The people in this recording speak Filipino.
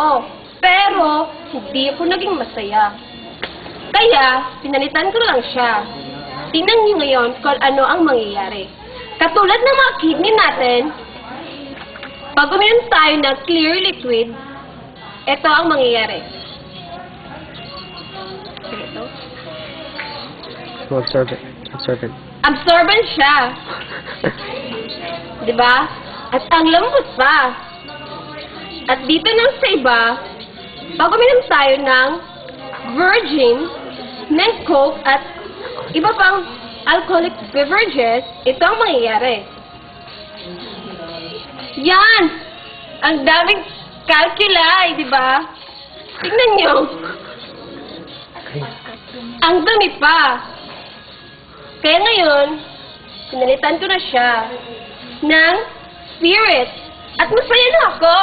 ako. Pero, hindi ako naging masaya. Kaya, pinalitan ko lang siya. Tingnan niyo ngayon kung ano ang mangyayari. Katulad ng mga kidney natin, pag uminom tayo ng clear liquid, ito ang mangyayari. Ito. Absorbent. Absorbent siya. Diba? At ang lambot pa. At dito nang sa iba, pag uminom tayo ng virgin, ng Coke, at iba pang alcoholic beverages, ito ang mangyayari. Yan! Ang daming calculi, di ba? Tingnan nyo. Ang dami pa. Kaya ngayon, pinalitan ko na siya ng spirit. At masaya na ako.